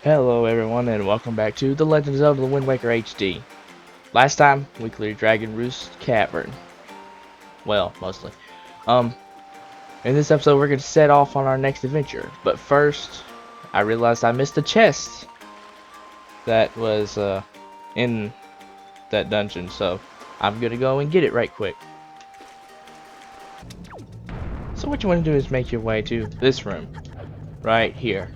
Hello everyone and welcome back to The Legend of Zelda: The Wind Waker HD. Last time we cleared Dragon Roost Cavern. Well, mostly. Um, in this episode we're gonna set off on our next adventure. But first, I realized I missed a chest that was in that dungeon, so I'm gonna go and get it right quick. So what you want to do is make your way to this room, right here.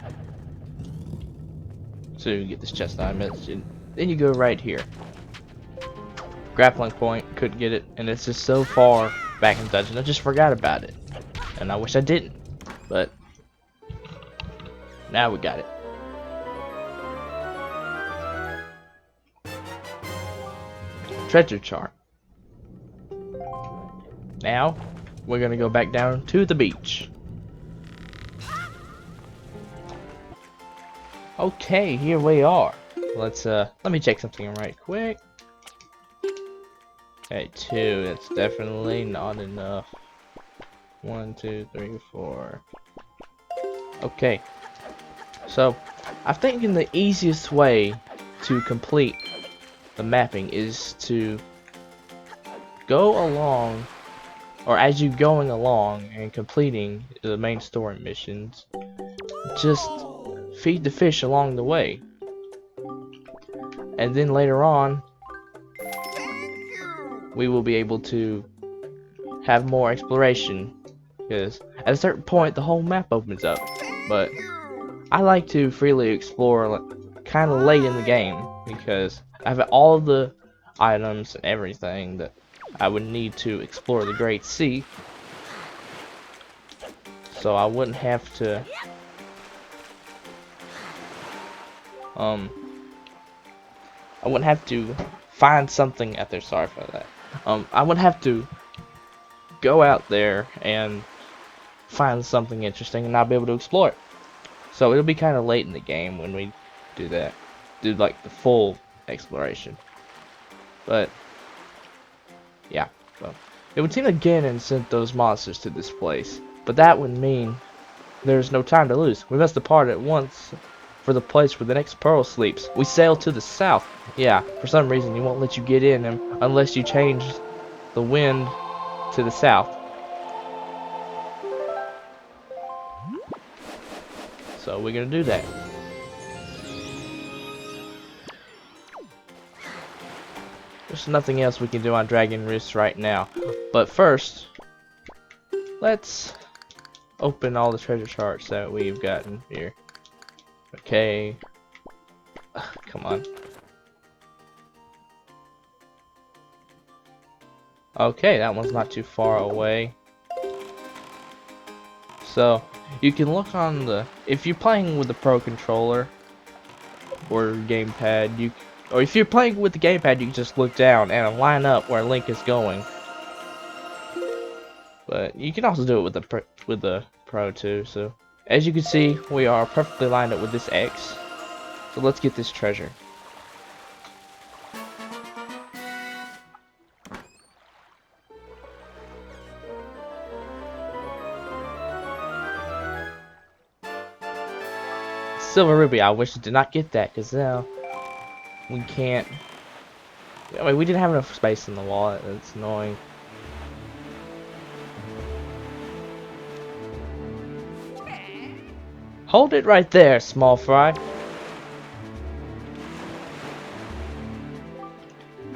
So you get this chest that I mentioned. Then you go right here. Grappling point, couldn't get it, and it's just so far back in the dungeon, I just forgot about it. And I wish I didn't, but now we got it. Treasure chart. Now, we're gonna go back down to the beach. Okay, here we are. Let me check something right quick. Okay, 2, that's definitely not enough. 1, 2, 3, 4. Okay, so I'm thinking the easiest way to complete the mapping is to go along, or as you going along and completing the main story missions, just feed the fish along the way, and then later on we will be able to have more exploration, because at a certain point the whole map opens up. But I like to freely explore kind of late in the game, because I have all the items and everything that I would need to explore the Great Sea, so I wouldn't have to find something out there. Sorry for that. I would have to go out there and find something interesting and not be able to explore it. So it'll be kind of late in the game when we do that, do like the full exploration. But yeah, well, it would seem again and sent those monsters to this place, but that would mean there's no time to lose. We must depart at once for the place where the next pearl sleeps. We sail to the south. Yeah, for some reason he won't let you get in unless you change the wind to the south. So we're gonna do that. There's nothing else we can do on Dragon Roost right now. But first, let's open all the treasure charts that we've gotten here. Okay. Come on. Okay, that one's not too far away. So, you can look on the... If you're playing with the Pro Controller or gamepad, or if you're playing with the gamepad, you can just look down and line up where Link is going. But you can also do it with the Pro too. So, as you can see, we are perfectly lined up with this X. So let's get this treasure. Silver Ruby, I wish I did not get that, because now we can't... I mean, we didn't have enough space in the wallet. That's annoying. Hold it right there, small fry.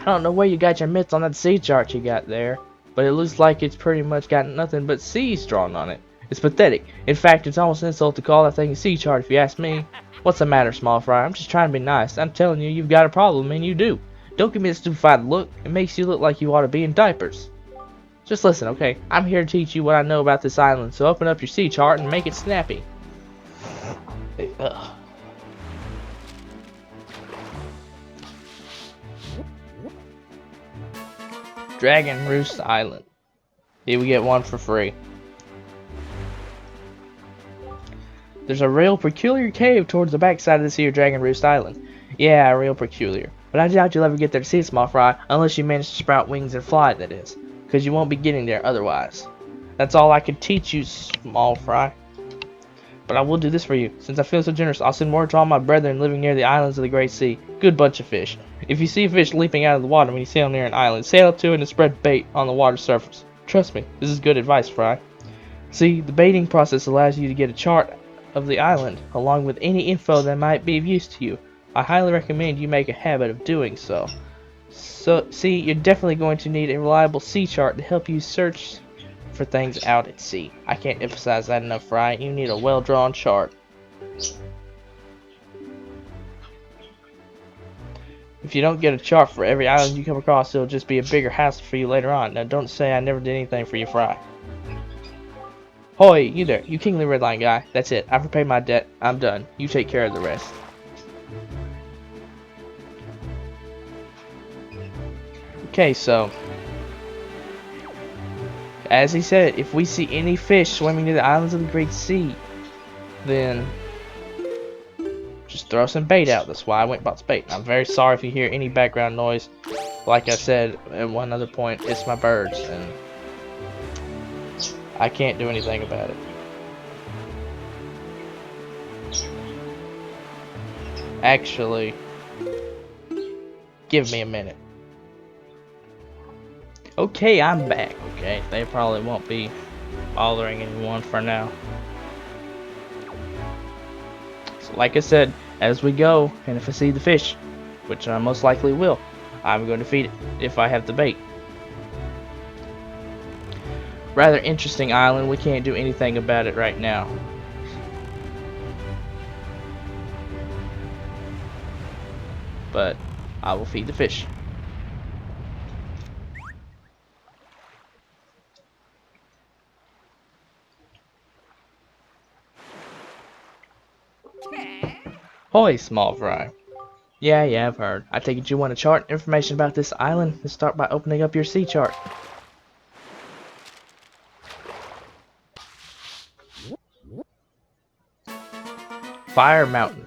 I don't know where you got your mitts on that sea chart you got there, but it looks like it's pretty much got nothing but seas drawn on it. It's pathetic. In fact, it's almost an insult to call that thing a sea chart if you ask me. What's the matter, small fry? I'm just trying to be nice. I'm telling you, you've got a problem, and you do. Don't give me a stupefied look. It makes you look like you ought to be in diapers. Just listen, okay? I'm here to teach you what I know about this island, so open up your sea chart and make it snappy. Ugh. Dragon Roost Island. Here we get one for free. There's a real peculiar cave towards the backside of this here Dragon Roost Island. Yeah, real peculiar. But I doubt you'll ever get there to see it, small fry, unless you manage to sprout wings and fly, that is. Because you won't be getting there otherwise. That's all I can teach you, small fry. But I will do this for you. Since I feel so generous, I'll send word to all my brethren living near the islands of the Great Sea. Good bunch of fish. If you see a fish leaping out of the water when you sail near an island, sail up to it and spread bait on the water surface. Trust me, this is good advice, Fry. See, the baiting process allows you to get a chart of the island, along with any info that might be of use to you. I highly recommend you make a habit of doing so. See, you're definitely going to need a reliable sea chart to help you search for things out at sea. I can't emphasize that enough, Fry. You need a well-drawn chart. If you don't get a chart for every island you come across, it'll just be a bigger hassle for you later on. Now, don't say I never did anything for you, Fry. Hoy, you there, you kingly redline guy. That's it. I've repaid my debt. I'm done. You take care of the rest. Okay, so as he said, if we see any fish swimming near the islands of the Great Sea, then just throw some bait out. That's why I went and bought some bait. I'm very sorry if you hear any background noise. Like I said at one other point, it's my birds, and I can't do anything about it. Actually, give me a minute. Okay, I'm back. Okay, they probably won't be bothering anyone for now. So like I said, as we go, and if I see the fish, which I most likely will, I'm going to feed it if I have the bait. Rather interesting island. We can't do anything about it right now. But I will feed the fish. Hoy, small fry. Yeah, I've heard. I take it you want a chart information about this island? Let's start by opening up your sea chart. Fire Mountain.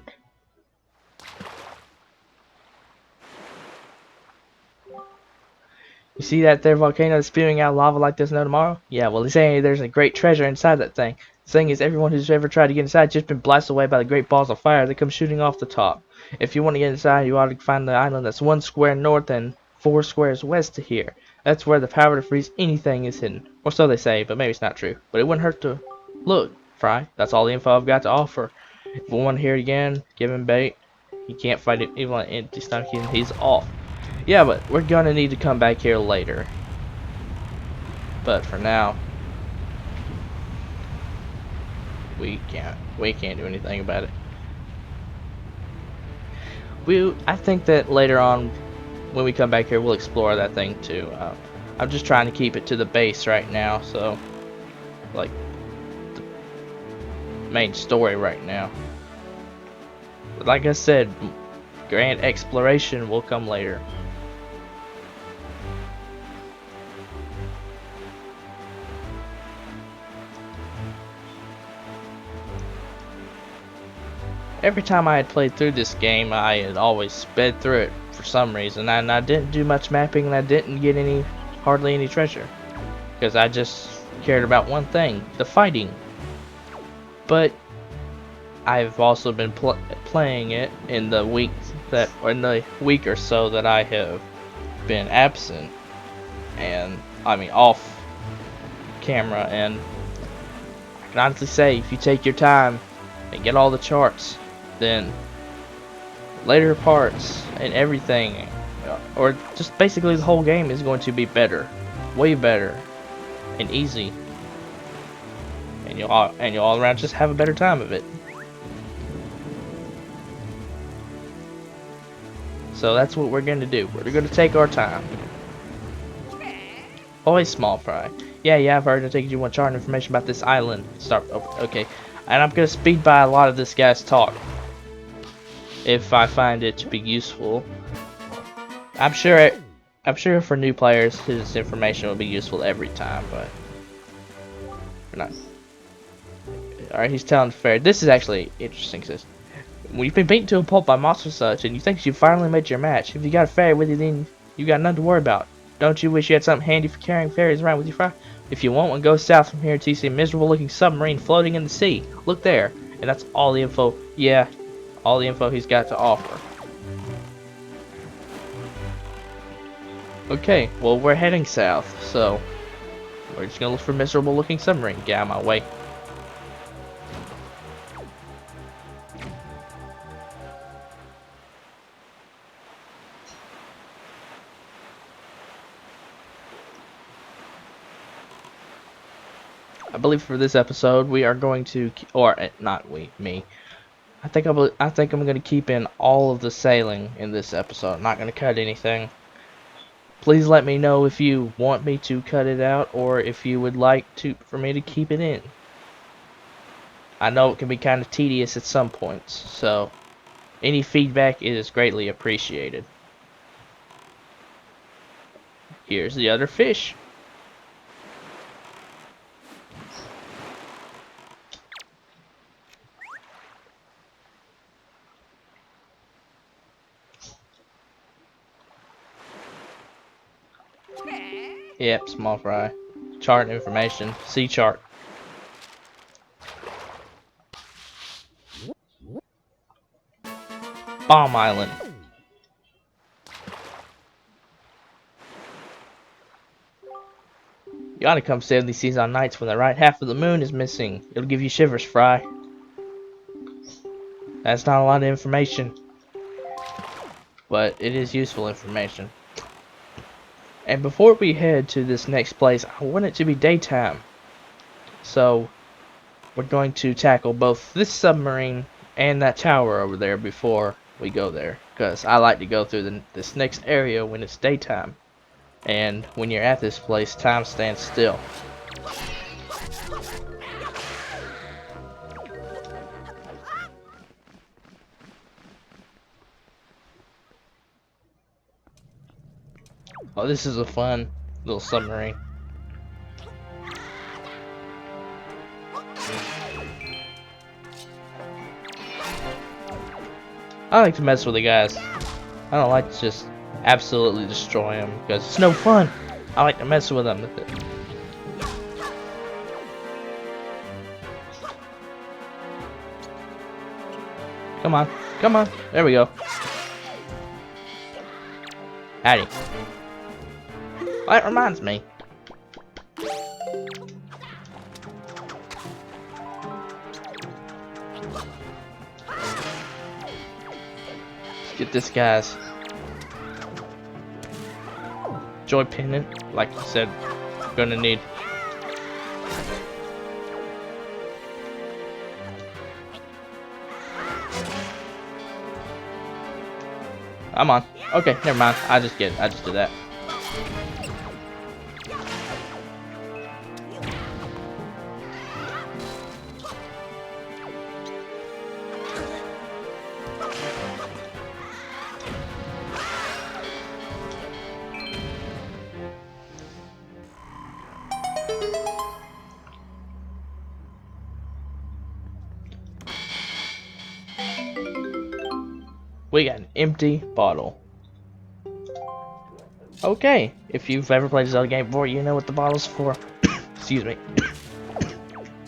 You see that there volcano that's spewing out lava like there's no tomorrow? Yeah, well, he's saying there's a great treasure inside that thing. The thing is, everyone who's ever tried to get inside just been blasted away by the great balls of fire that come shooting off the top. If you want to get inside, you ought to find the island that's 1 square north and 4 squares west of here. That's where the power to freeze anything is hidden. Or so they say, but maybe it's not true. But it wouldn't hurt to look, Fry. That's all the info I've got to offer. If we want to hear it again, give him bait. He can't fight it even on an empty stomach, and he's off. Yeah, but we're gonna need to come back here later. But for now, we can't do anything about it. I think that later on, when we come back here, we'll explore that thing too. I'm just trying to keep it to the base right now, so like the main story right now. But like I said, grand exploration will come later. Every time I had played through this game, I had always sped through it for some reason, and I didn't do much mapping, and I didn't get hardly any treasure, because I just cared about one thing: the fighting. But I've also been playing it in the week or so that I have been absent, and I mean off camera, and I can honestly say, if you take your time and get all the charts, then later parts and everything, or just basically the whole game, is going to be better, way better, and easy, and you'll all around just have a better time of it. So that's what we're gonna do. We're gonna take our time. Always small fry. Yeah, I've heard. I take it you want chart information about this island. Okay, and I'm gonna speed by a lot of this guy's talk if I find it to be useful. I'm sure for new players his information will be useful every time, but we're not. Alright, he's telling fair. This is actually interesting. Says, when you've been beaten to a pulp by monsters such, and you think you finally made your match, if you got a fairy with you, then you got nothing to worry about. Don't you wish you had something handy for carrying fairies around with you, Fry? If you want one, go south from here until you see a miserable-looking submarine floating in the sea. Look there. And that's all the info, yeah, all the info he's got to offer. Okay, well, we're heading south, so we're just gonna look for miserable looking submarine. Get out of my way. I believe for this episode we are going to, or not we, me. I think I'm gonna keep in all of the sailing in this episode. I'm not gonna cut anything. Please let me know if you want me to cut it out or if you would like for me to keep it in. I know it can be kind of tedious at some points, so any feedback is greatly appreciated. Here's the other fish. Yep, small fry. Chart information. Sea chart. Bomb Island. You ought to come sail these seas on nights when the right half of the moon is missing. It'll give you shivers, Fry. That's not a lot of information, but it is useful information. And before we head to this next place, I want it to be daytime. So we're going to tackle both this submarine and that tower over there before we go there, because I like to go through this next area when it's daytime. And when you're at this place, time stands still. Oh, this is a fun little submarine. I like to mess with the guys. I don't like to just absolutely destroy them because it's no fun. I like to mess with them. Come on, come on. There we go. Howdy. Well, that reminds me. Let's get this guy's joy pendant. Like I said, gonna need. I'm on. Okay, never mind. I just did that. We got an empty bottle. Okay, if you've ever played a Zelda game before, you know what the bottle's for. Excuse me.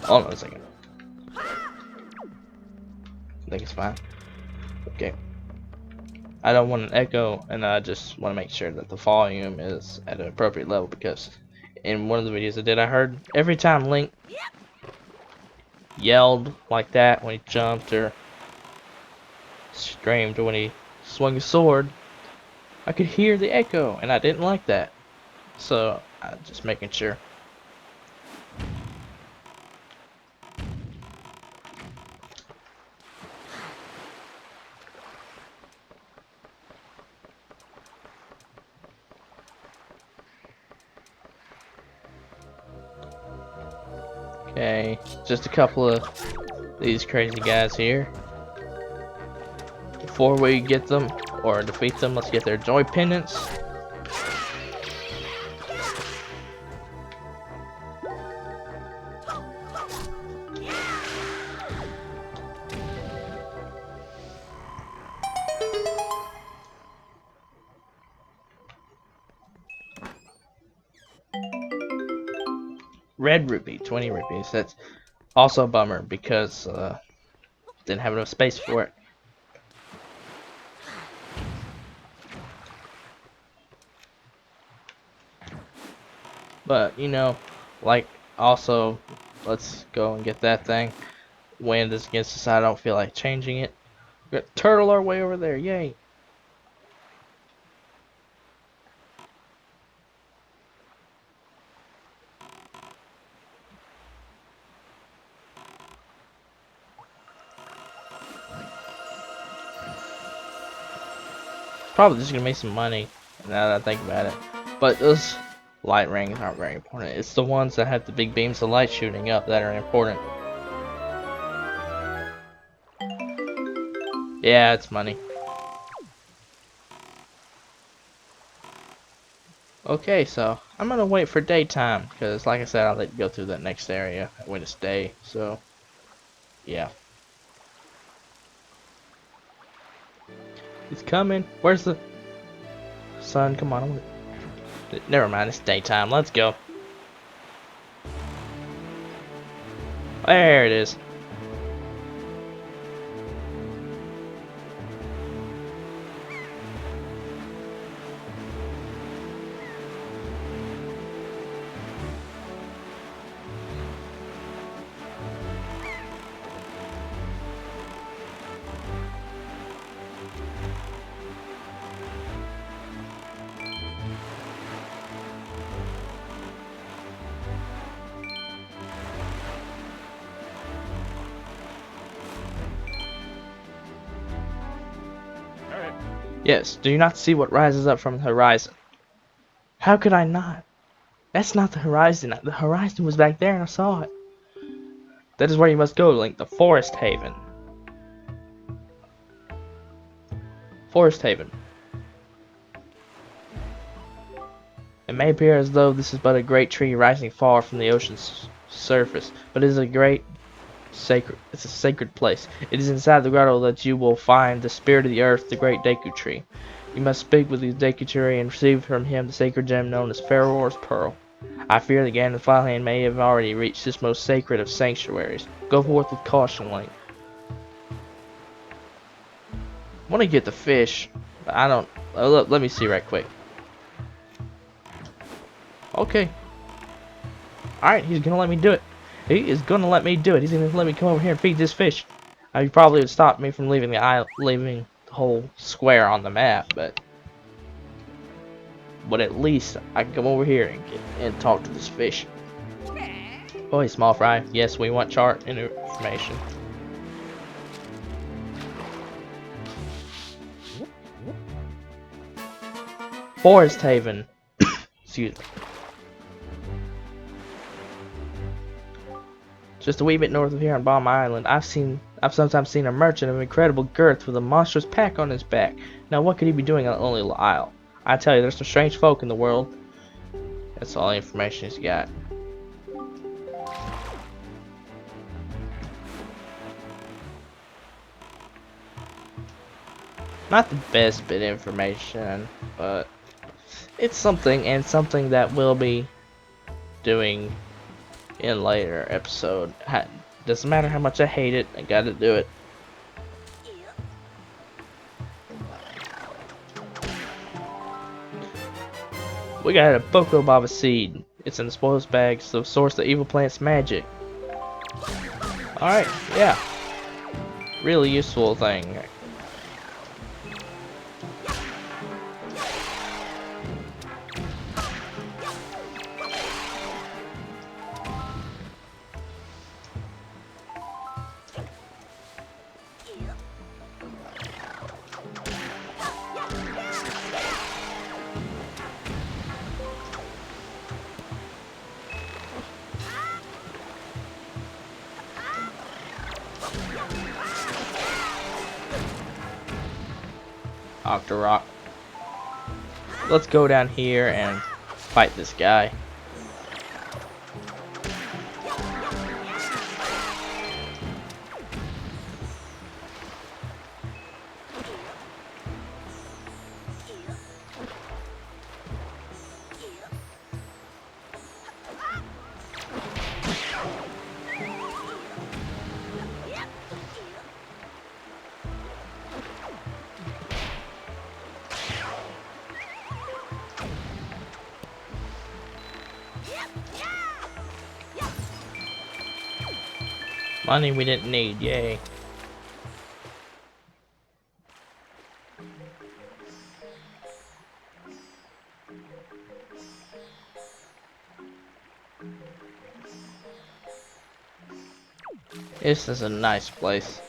Hold on a second. I think it's fine. Okay. I don't want an echo, and I just want to make sure that the volume is at an appropriate level, because in one of the videos I did, I heard every time Link yelled like that when he jumped, or screamed when he swung his sword, I could hear the echo, and I didn't like that. So, I'm just making sure. Okay, just a couple of these crazy guys here. Before we get them, or defeat them, let's get their joy pendants. Red rupee, 20 rupees. That's also a bummer because didn't have enough space for it. But, you know, like, also, let's go and get that thing. Wind is against us, I don't feel like changing it. We got turtle our way over there, yay! Probably just gonna make some money, now that I think about it. But those light rings aren't very important. It's the ones that have the big beams of light shooting up that are important. Yeah, it's money. Okay, so I'm gonna wait for daytime, because like I said, I'll let you go through that next area when it's day, so yeah. It's coming. Where's the sun? Come on. Never mind, it's daytime. Let's go. There it is. Yes, do you not see what rises up from the horizon? How could I not? That's not the horizon. The horizon was back there and I saw it. That is where you must go, Link, the Forest Haven. Forest Haven. It may appear as though this is but a great tree rising far from the ocean's surface, but it is a great it's a sacred place. It is inside the grotto that you will find the spirit of the earth, the great Deku tree. You must speak with the Deku tree and receive from him the sacred gem known as Pharaoh's Pearl. I fear the Ganondorf Hand may have already reached this most sacred of sanctuaries. Go forth with caution, Link. I want to get the fish, but I don't. Let me see right quick. Okay. Alright, he's gonna let me do it. He is gonna let me do it. He's gonna let me come over here and feed this fish. He probably would stop me from leaving leaving the whole square on the map, but at least I can come over here and talk to this fish. Oh, small fry. Yes, we want chart and information. Forest Haven. Excuse me. Just a wee bit north of here on Bomb Island, I've sometimes seen a merchant of incredible girth with a monstrous pack on his back. Now what could he be doing on a lonely little isle? I tell you, there's some strange folk in the world. That's all the information he's got. Not the best bit of information, but it's something, and something that we'll be doing in later episode. Doesn't matter how much I hate it, I gotta do it. We got a Boko Baba seed. It's in the spoils bag, so source the evil plant's magic. Alright, yeah. Really useful thing. Octorok. Let's go down here and fight this guy. Money we didn't need, yay. This is a nice place.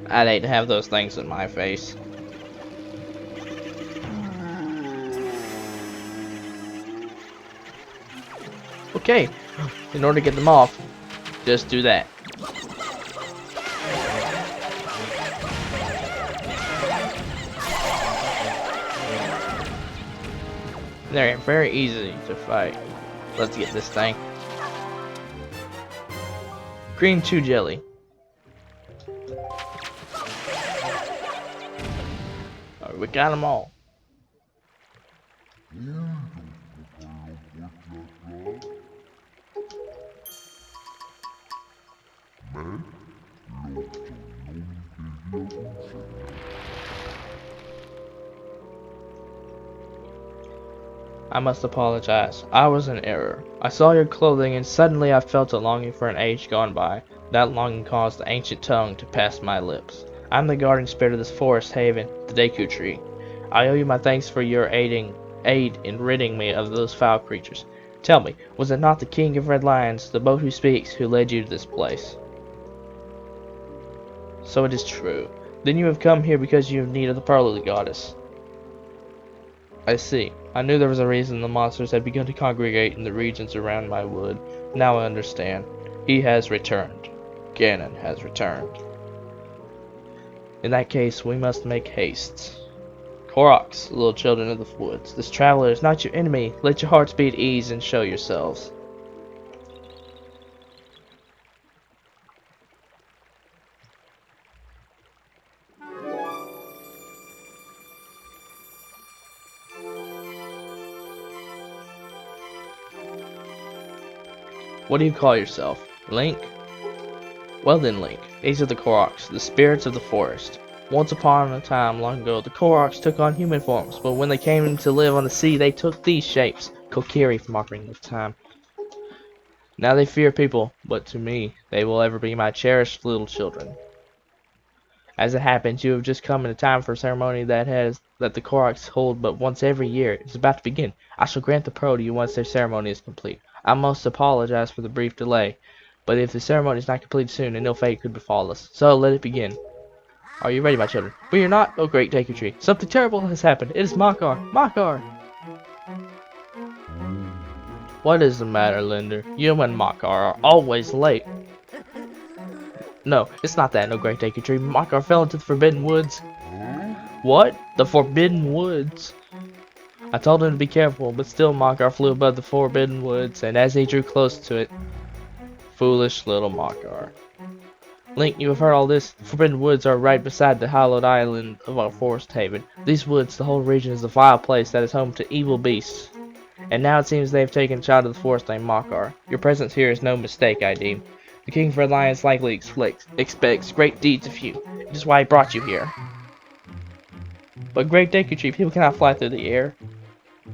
I'd hate to have those things in my face. Okay, in order to get them off, just do that. They're very easy to fight. Let's get this thing. Green 2 jelly. Alright, we got them all. I must apologize. I was in error. I saw your clothing and suddenly I felt a longing for an age gone by. That longing caused the ancient tongue to pass my lips. I'm the guardian spirit of this forest haven, the Deku Tree. I owe you my thanks for your aid in ridding me of those foul creatures. Tell me, was it not the King of Red Lions, the boat who speaks, who led you to this place? So it is true. Then you have come here because you have need of the pearl of the goddess. I see. I knew there was a reason the monsters had begun to congregate in the regions around my wood. Now I understand. He has returned. Ganon has returned. In that case, we must make haste. Koroks, little children of the woods, this traveler is not your enemy. Let your hearts be at ease and show yourselves. What do you call yourself? Link? Well then, Link, these are the Koroks, the spirits of the forest. Once upon a time long ago, the Koroks took on human forms, but when they came to live on the sea, they took these shapes. Kokiri from Ocarina of Time. Now they fear people, but to me, they will ever be my cherished little children. As it happens, you have just come in time for a ceremony that the Koroks hold but once every year. It is about to begin. I shall grant the pearl to you once their ceremony is complete. I must apologize for the brief delay, but if the ceremony is not completed soon, an ill fate could befall us. So let it begin. Are you ready, my children? But you're not, oh great Deku Tree. Something terrible has happened. It is Makar. Makar! What is the matter, Linder? You and Makar are always late. No, it's not that, no great Deku Tree. Makar fell into the Forbidden Woods. What? The Forbidden Woods? I told him to be careful, but still Makar flew above the Forbidden Woods, and as he drew close to it, foolish little Makar. Link, you have heard all this? The Forbidden Woods are right beside the hallowed island of our forest haven. These woods, the whole region, is a vile place that is home to evil beasts. And now it seems they have taken a child of the forest named Makar. Your presence here is no mistake, I deem. The King of Red Lions likely expects great deeds of you. It is why he brought you here. But great Deku Tree, people cannot fly through the air.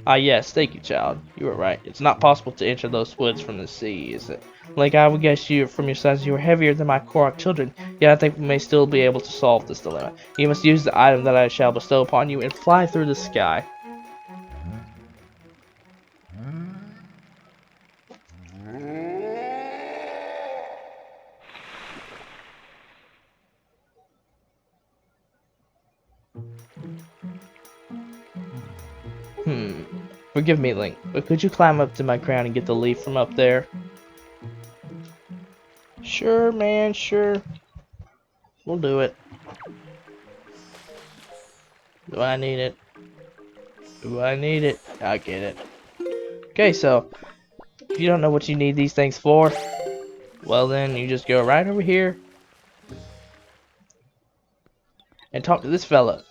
Ah yes, thank you, child. You were right. It's not possible to enter those woods from the sea, is it? Like I would guess you from your size, you are heavier than my Korok children, yet I think we may still be able to solve this dilemma. You must use the item that I shall bestow upon you and fly through the sky. Forgive me, Link, but could you climb up to my crown and get the leaf from up there? Sure, man, sure. We'll do it. Do I need it? Do I need it? I get it. Okay, so, if you don't know what you need these things for, well then, you just go right over here and talk to this fella.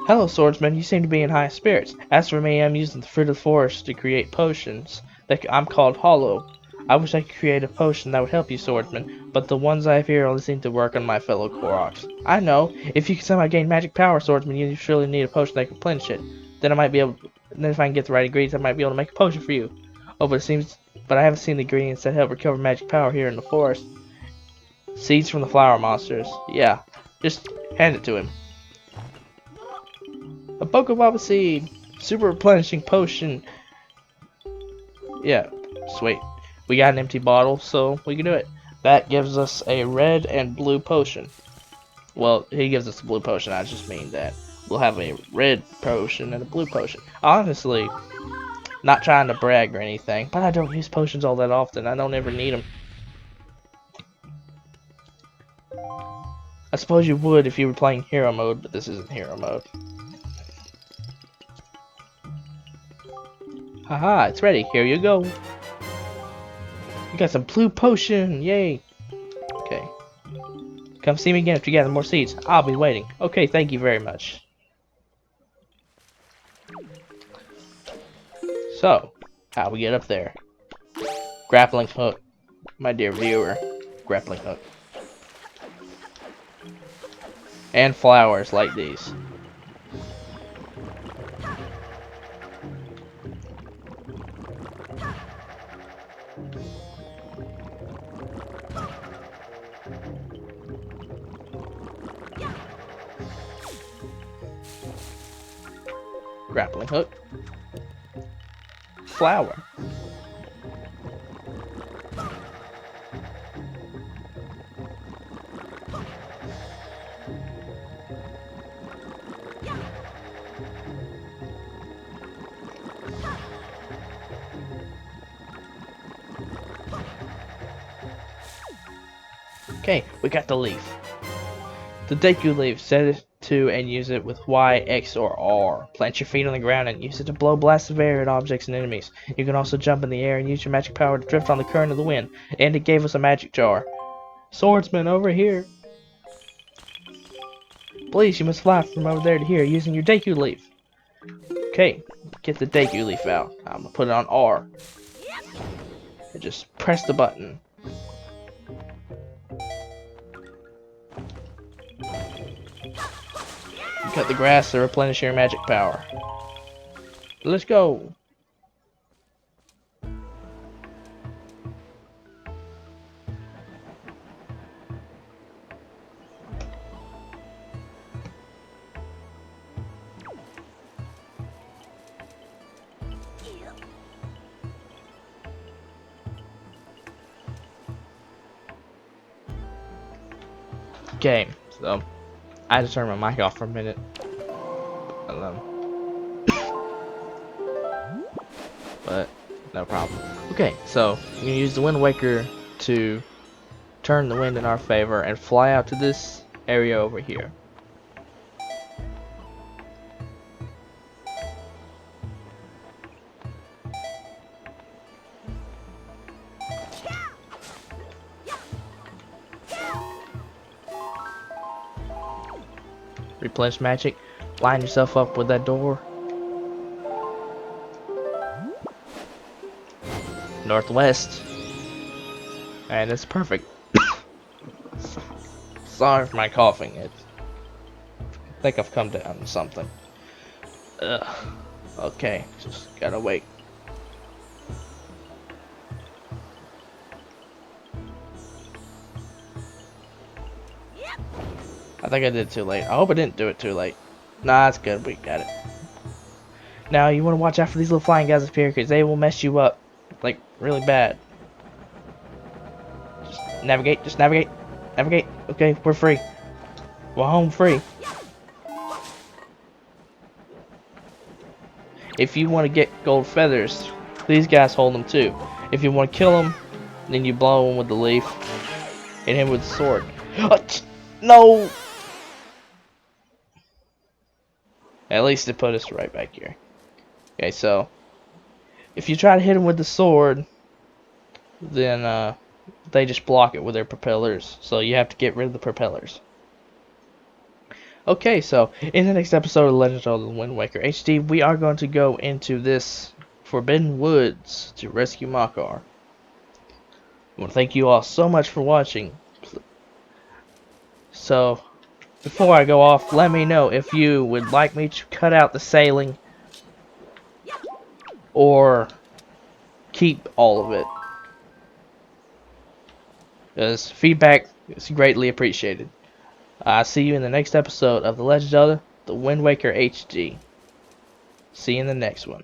Hello, swordsman. You seem to be in high spirits. As for me, I'm using the fruit of the forest to create potions. I'm called Hollow. I wish I could create a potion that would help you, swordsman, but the ones I have here only seem to work on my fellow Koroks. I know. If you can somehow gain magic power, swordsman, you surely need a potion that can replenish it. Then I might be able. Then if I can get the right ingredients, I might be able to make a potion for you. Oh, but I haven't seen the ingredients that help recover magic power here in the forest. Seeds from the flower monsters. Yeah, just hand it to him. A Pokeball seed. Super replenishing potion. Yeah, sweet. We got an empty bottle, so we can do it. That gives us a red and blue potion. Well, he gives us a blue potion. I just mean that we'll have a red potion and a blue potion. Honestly, not trying to brag or anything, but I don't use potions all that often. I don't ever need them. I suppose you would if you were playing hero mode, but this isn't hero mode. Haha, it's ready. Here you go. You got some blue potion. Yay. Okay. Come see me again if you gather more seeds. I'll be waiting. Okay, thank you very much. So, how we get up there? Grappling hook, my dear viewer. Grappling hook. And flowers like these. Grappling hook. Flower. Okay, we got the leaf. The Deku leaf, set it to and use it with Y, X, or R. Plant your feet on the ground and use it to blow blasts of air at objects and enemies. You can also jump in the air and use your magic power to drift on the current of the wind. And it gave us a magic jar. Swordsman, over here. Please, you must fly from over there to here using your Deku leaf. Okay, get the Deku leaf out. I'm gonna put it on R. And just press the button. Cut the grass to replenish your magic power. Let's go. Okay, so I had to turn my mic off for a minute. But no problem. Okay, so you can use the Wind Waker to turn the wind in our favor and fly out to this area over here. Replenish magic. Line yourself up with that door. Northwest. And it's perfect. Sorry for my coughing. I think I've come down to something. Ugh. Okay, just gotta wait. I think I did it too late. I hope I didn't do it too late. Nah, it's good. We got it. Now, you want to watch out for these little flying guys up here because they will mess you up. Like, really bad. Just navigate. Just navigate. Navigate. Okay, we're free. We're home free. If you want to get gold feathers, these guys hold them too. If you want to kill them, then you blow them with the leaf. Hit him with the sword. No! At least it put us right back here. Okay, so if you try to hit him with the sword, then they just block it with their propellers. So you have to get rid of the propellers. Okay, so in the next episode of Legend of the Wind Waker HD, we are going to go into this Forbidden Woods to rescue Makar. I want to thank you all so much for watching. So, before I go off, let me know if you would like me to cut out the sailing or keep all of it. Because feedback is greatly appreciated. I'll see you in the next episode of The Legend of the Wind Waker HD. See you in the next one.